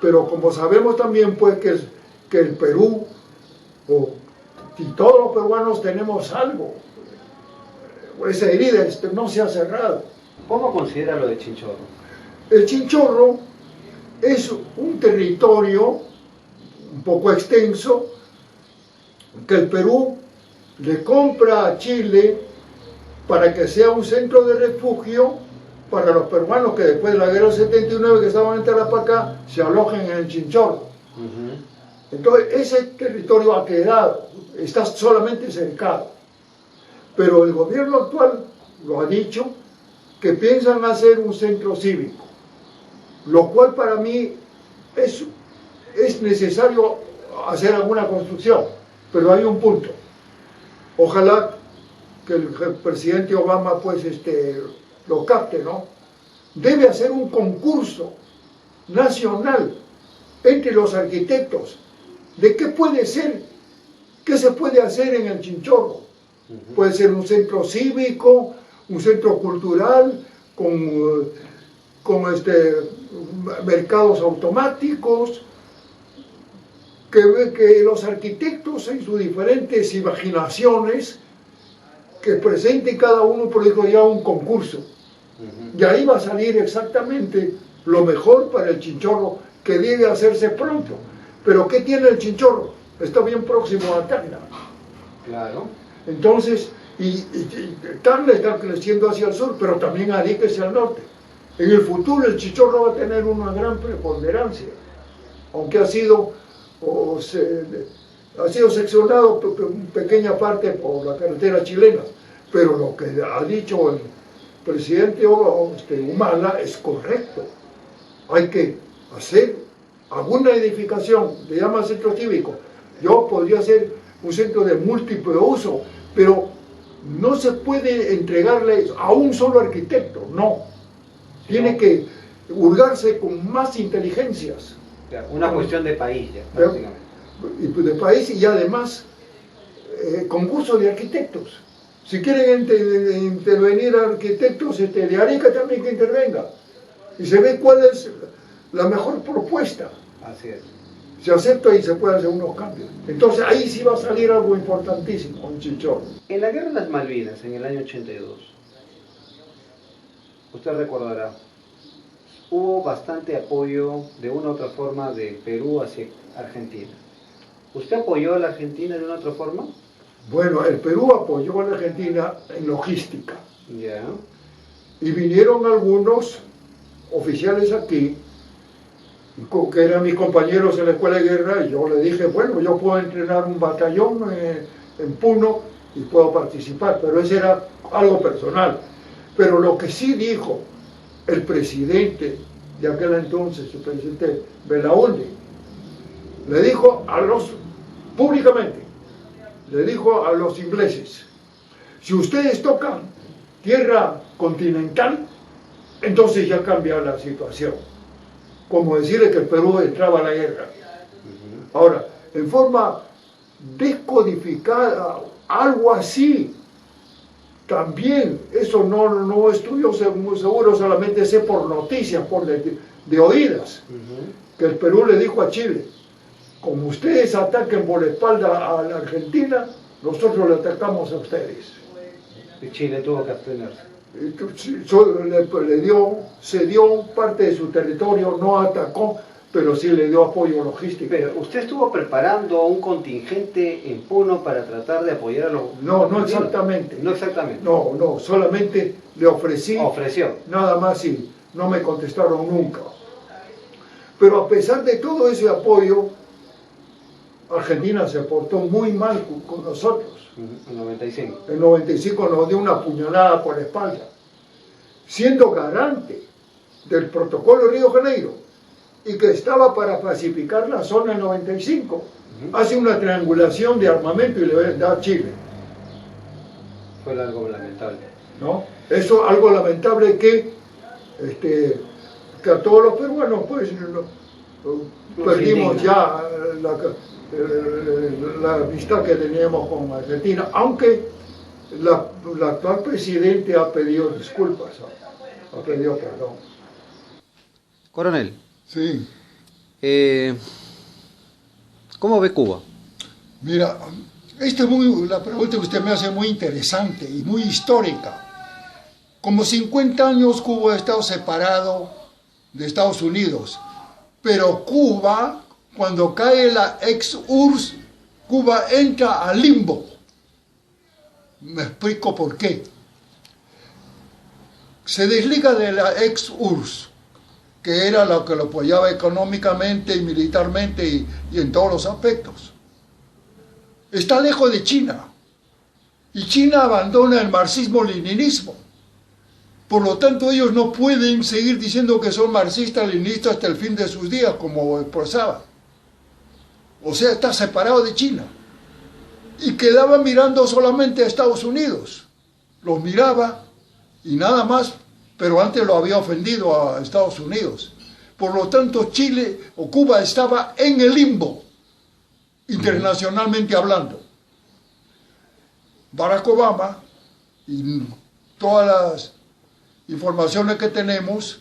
Pero como sabemos también, pues, que el Perú, y todos los peruanos tenemos algo, esa herida no se ha cerrado. ¿Cómo considera lo de Chinchorro? El Chinchorro es un territorio un poco extenso que el Perú le compra a Chile para que sea un centro de refugio para los peruanos que después de la guerra del 79, que estaban en Tarapacá, se alojen en el Chinchorro. Entonces ese territorio ha quedado, está solamente cercado. Pero el gobierno actual lo ha dicho, que piensan hacer un centro cívico, lo cual para mí es necesario hacer alguna construcción, pero hay un punto. Ojalá que el presidente Obama pues lo capte, ¿no? Debe hacer un concurso nacional entre los arquitectos de qué puede ser, qué se puede hacer en el Chinchorro. Puede ser un centro cívico, un centro cultural, con mercados automáticos, que los arquitectos en sus diferentes imaginaciones, que presenten cada uno, por ejemplo, ya un concurso. Y ahí va a salir exactamente lo mejor para el Chinchorro, que debe hacerse pronto. Pero ¿qué tiene el Chinchorro? Está bien próximo a Tacna. Claro. Entonces, y Tacna está creciendo hacia el sur, pero también Arica hacia el norte. En el futuro el Chinchorro va a tener una gran preponderancia, aunque ha sido seccionado en pequeña parte por la carretera chilena, pero lo que ha dicho el presidente Humala es correcto. Hay que hacer alguna edificación, le llaman centro cívico. Yo podría hacer un centro de múltiple uso, pero no se puede entregarle a un solo arquitecto, no. Tiene que hurgarse con más inteligencias. Una cuestión de país ya, prácticamente. De país, y además concurso de arquitectos. Si quieren intervenir arquitectos de Arica, también que intervenga. Y se ve cuál es la mejor propuesta. Así es. Se acepta y se pueden hacer unos cambios. Entonces ahí sí va a salir algo importantísimo en Chinchorro. En la guerra de las Malvinas, en el año 82, usted recordará, hubo bastante apoyo de una u otra forma de Perú hacia Argentina. ¿Usted apoyó a la Argentina de una u otra forma? Bueno, el Perú apoyó a la Argentina en logística. Ya. Y vinieron algunos oficiales aquí, que eran mis compañeros en la escuela de guerra, y yo le dije, bueno, yo puedo entrenar un batallón en Puno y puedo participar, pero eso era algo personal. Pero lo que sí dijo el presidente de aquel entonces, el presidente Belaúnde, le dijo públicamente, le dijo a los ingleses, si ustedes tocan tierra continental, entonces ya cambia la situación. Como decirle que el Perú entraba a la guerra. Ahora, en forma descodificada, algo así, también, eso no estoy muy seguro, solamente sé por noticias, de oídas, que el Perú le dijo a Chile, como ustedes ataquen por la espalda a la Argentina, nosotros le atacamos a ustedes. Y Chile tuvo que abstenerse. Cedió parte de su territorio, no atacó, pero sí le dio apoyo logístico. Pero usted estuvo preparando un contingente en Puno para tratar de apoyar a los... No exactamente. No exactamente. No, solamente le ofrecí. Ofreció. Nada más, sí. no me contestaron nunca. Pero a pesar de todo ese apoyo, Argentina se portó muy mal con nosotros. En 95. En 95 nos dio una puñalada por la espalda, siendo garante del protocolo de Río de Janeiro y que estaba para pacificar la zona en 95. Hace una triangulación de armamento y le da a Chile. Fue algo lamentable. ¿No? Eso algo lamentable que a todos los peruanos pues perdimos ya la amistad que teníamos con Argentina, aunque la actual presidente ha pedido disculpas, ha pedido perdón. Coronel. Sí. ¿Cómo ve Cuba? Mira, la pregunta que usted me hace es muy interesante y muy histórica. Como 50 años Cuba ha estado separado de Estados Unidos, pero Cuba, cuando cae la ex-URSS, Cuba entra al limbo. Me explico por qué. Se desliga de la ex-URSS, que era lo que lo apoyaba económicamente y militarmente y en todos los aspectos. Está lejos de China, y China abandona el marxismo-leninismo. Por lo tanto, ellos no pueden seguir diciendo que son marxistas-leninistas hasta el fin de sus días, como expresaban. O sea, está separado de China. Y quedaba mirando solamente a Estados Unidos. Los miraba y nada más, pero antes lo había ofendido a Estados Unidos. Por lo tanto, Chile o Cuba estaba en el limbo, internacionalmente hablando. Barack Obama, y todas las informaciones que tenemos,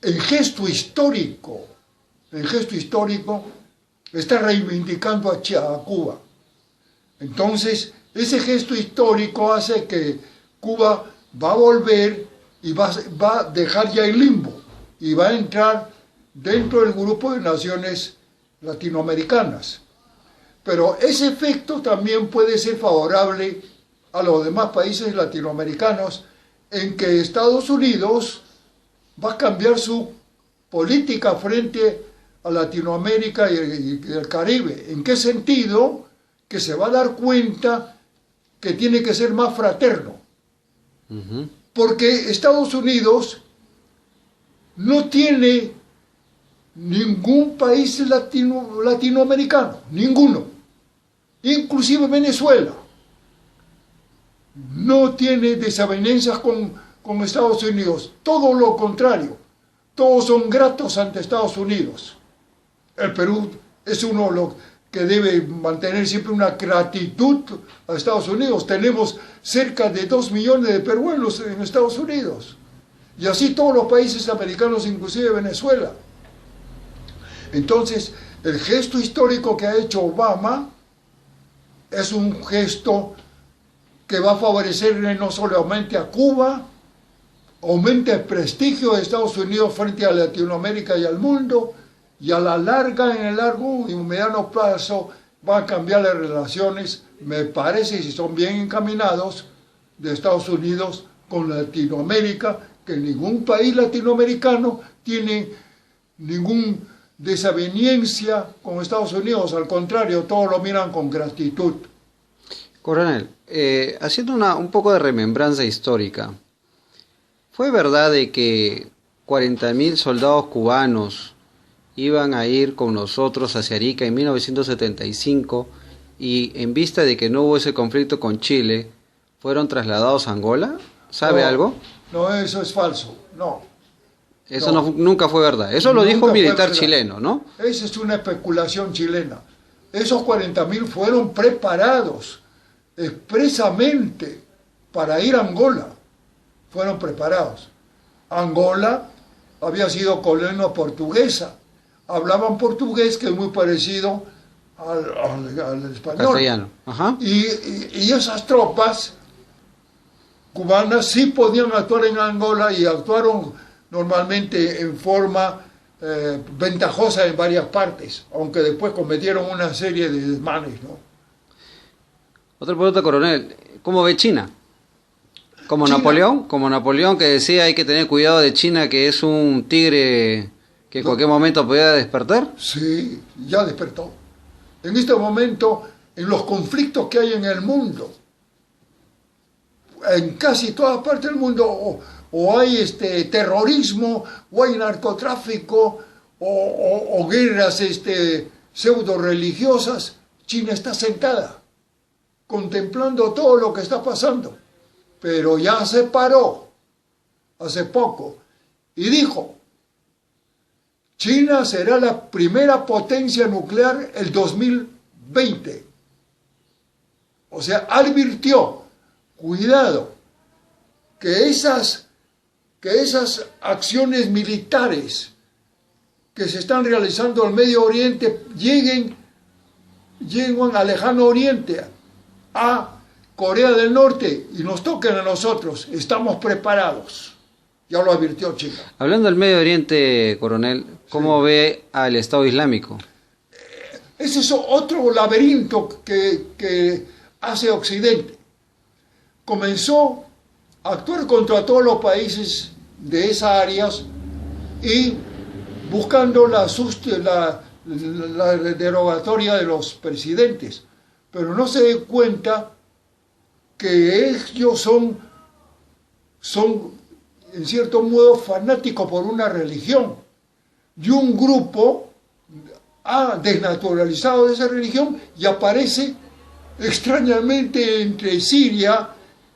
en gesto histórico, está reivindicando a Cuba. Entonces, ese gesto histórico hace que Cuba va a volver y va a dejar ya el limbo y va a entrar dentro del grupo de naciones latinoamericanas. Pero ese efecto también puede ser favorable a los demás países latinoamericanos, en que Estados Unidos va a cambiar su política frente a Latinoamérica y el Caribe. ¿En qué sentido? Que se va a dar cuenta que tiene que ser más fraterno. Porque Estados Unidos no tiene ningún país latinoamericano, ninguno, inclusive Venezuela, no tiene desavenencias con Estados Unidos, todo lo contrario, todos son gratos ante Estados Unidos. El Perú es uno de los que debe mantener siempre una gratitud a Estados Unidos. Tenemos cerca de 2 millones de peruanos en Estados Unidos, y así todos los países americanos, inclusive Venezuela. Entonces, el gesto histórico que ha hecho Obama es un gesto que va a favorecer no solamente a Cuba, aumenta el prestigio de Estados Unidos frente a Latinoamérica y al mundo, y a la larga, en el largo y mediano plazo, va a cambiar las relaciones, me parece, si son bien encaminados, de Estados Unidos con Latinoamérica, que ningún país latinoamericano tiene ninguna desaveniencia con Estados Unidos, al contrario, todos lo miran con gratitud. Coronel, haciendo un poco de remembranza histórica, ¿fue verdad de que 40.000 soldados cubanos iban a ir con nosotros hacia Arica en 1975 y en vista de que no hubo ese conflicto con Chile, fueron trasladados a Angola? ¿Sabe algo? No, eso es falso, no. Eso nunca fue verdad. Eso lo dijo un militar chileno, ¿no? Esa es una especulación chilena. Esos 40.000 fueron preparados expresamente para ir a Angola. Fueron preparados. Angola había sido colonia portuguesa. Hablaban portugués, que es muy parecido al español. Castellano. Ajá. Y esas tropas cubanas sí podían actuar en Angola y actuaron normalmente en forma ventajosa en varias partes, aunque después cometieron una serie de desmanes, ¿no? Otra pregunta, coronel. ¿Cómo ve China? Como China, Napoleón que decía hay que tener cuidado de China, que es un tigre que en cualquier momento pueda despertar. sí, ya despertó. En este momento, en los conflictos que hay en el mundo, en casi todas partes del mundo, o hay terrorismo, o hay narcotráfico, o guerras pseudo religiosas, China está sentada, contemplando todo lo que está pasando. Pero ya se paró hace poco y dijo, China será la primera potencia nuclear el 2020. O sea, advirtió, cuidado, que esas acciones militares que se están realizando en el Medio Oriente lleguen al lejano Oriente, a Corea del Norte, y nos toquen a nosotros. Estamos preparados. Ya lo advirtió China. Hablando del Medio Oriente, coronel, ¿cómo ve al Estado Islámico? Ese es otro laberinto que hace Occidente. Comenzó a actuar contra todos los países de esas áreas y buscando la derogatoria de los presidentes. Pero no se dé cuenta que ellos son en cierto modo fanáticos por una religión, y un grupo ha desnaturalizado esa religión y aparece extrañamente entre Siria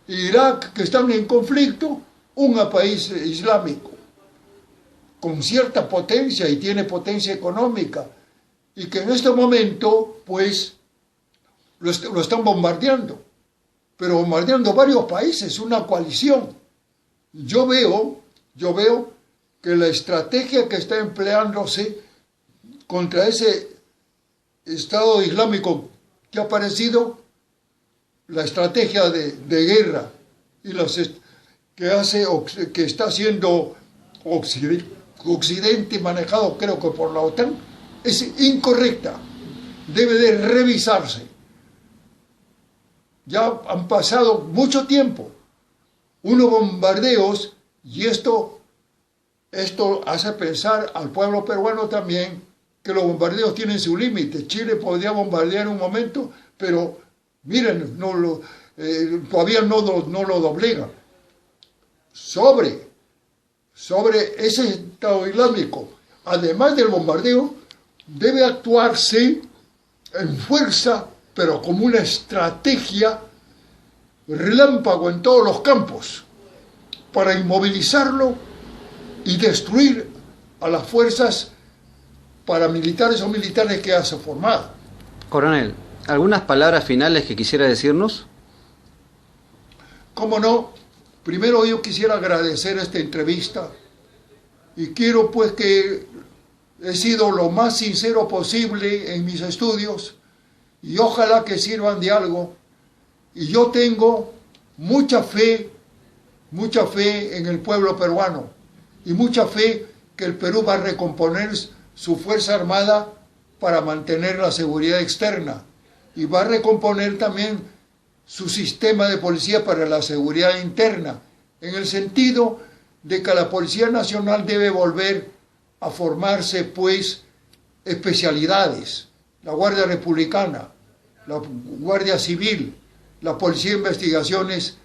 e Irak, que están en conflicto, un país islámico con cierta potencia, y tiene potencia económica, y que en este momento pues lo están bombardeando, pero bombardeando varios países, una coalición. Yo veo que la estrategia que está empleándose contra ese Estado Islámico que ha aparecido, la estrategia de guerra y que está haciendo Occidente, manejado creo que por la OTAN, es incorrecta, debe de revisarse. Ya han pasado mucho tiempo, unos bombardeos, y esto hace pensar al pueblo peruano también que los bombardeos tienen su límite. Chile podría bombardear en un momento, pero miren, todavía no lo doblegan. Sobre ese Estado Islámico, además del bombardeo, debe actuarse en fuerza, pero como una estrategia relámpago en todos los campos, para inmovilizarlo y destruir a las fuerzas paramilitares o militares que hace formado. Coronel, ¿algunas palabras finales que quisiera decirnos? ¿Cómo no? Primero yo quisiera agradecer esta entrevista, y quiero pues que he sido lo más sincero posible en mis estudios, y ojalá que sirvan de algo. Y yo tengo mucha fe en el pueblo peruano, y mucha fe que el Perú va a recomponer su Fuerza Armada para mantener la seguridad externa, y va a recomponer también su sistema de policía para la seguridad interna, en el sentido de que la Policía Nacional debe volver a formarse pues especialidades, la Guardia Republicana, la Guardia Civil, la Policía de Investigaciones,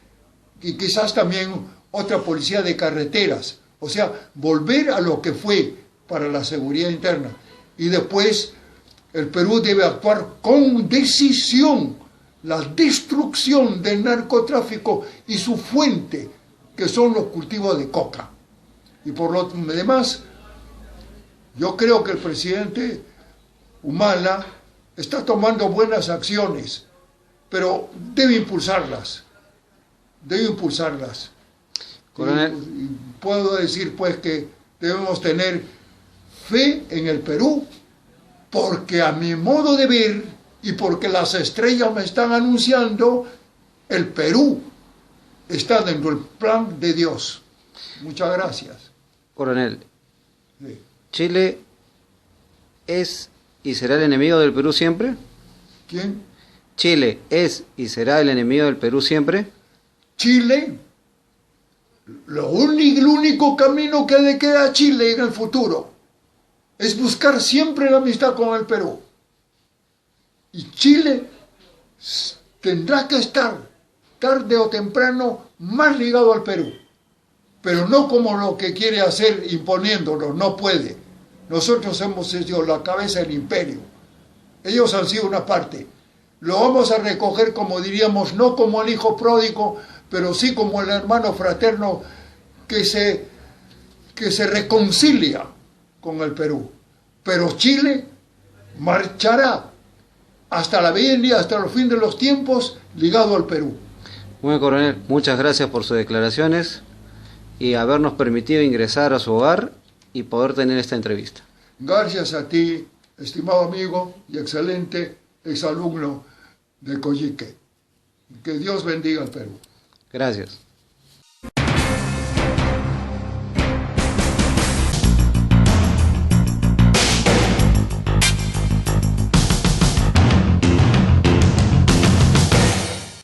y quizás también otra policía de carreteras. O sea, volver a lo que fue para la seguridad interna. Y después el Perú debe actuar con decisión la destrucción del narcotráfico y su fuente, que son los cultivos de coca. Y por lo demás, yo creo que el presidente Humala está tomando buenas acciones, pero debe impulsarlas. Coronel. Y puedo decir pues que debemos tener fe en el Perú, porque a mi modo de ver, y porque las estrellas me están anunciando, el Perú está dentro del plan de Dios. Muchas gracias. Coronel, Sí. ¿Chile es y será el enemigo del Perú siempre? ¿Quién? ¿Chile es y será el enemigo del Perú siempre? Chile El único camino que le queda a Chile en el futuro es buscar siempre la amistad con el Perú. Y Chile tendrá que estar, tarde o temprano, más ligado al Perú. Pero no como lo que quiere hacer imponiéndolo, no puede. Nosotros hemos sido la cabeza del imperio. Ellos han sido una parte. Lo vamos a recoger, como diríamos, no como el hijo pródigo, pero sí como el hermano fraterno que se reconcilia con el Perú. Pero Chile marchará hasta la vida, hasta el fin de los tiempos, ligado al Perú. Bueno, coronel, muchas gracias por sus declaraciones y habernos permitido ingresar a su hogar y poder tener esta entrevista. Gracias a ti, estimado amigo y excelente exalumno de Coyique. Que Dios bendiga al Perú. Gracias.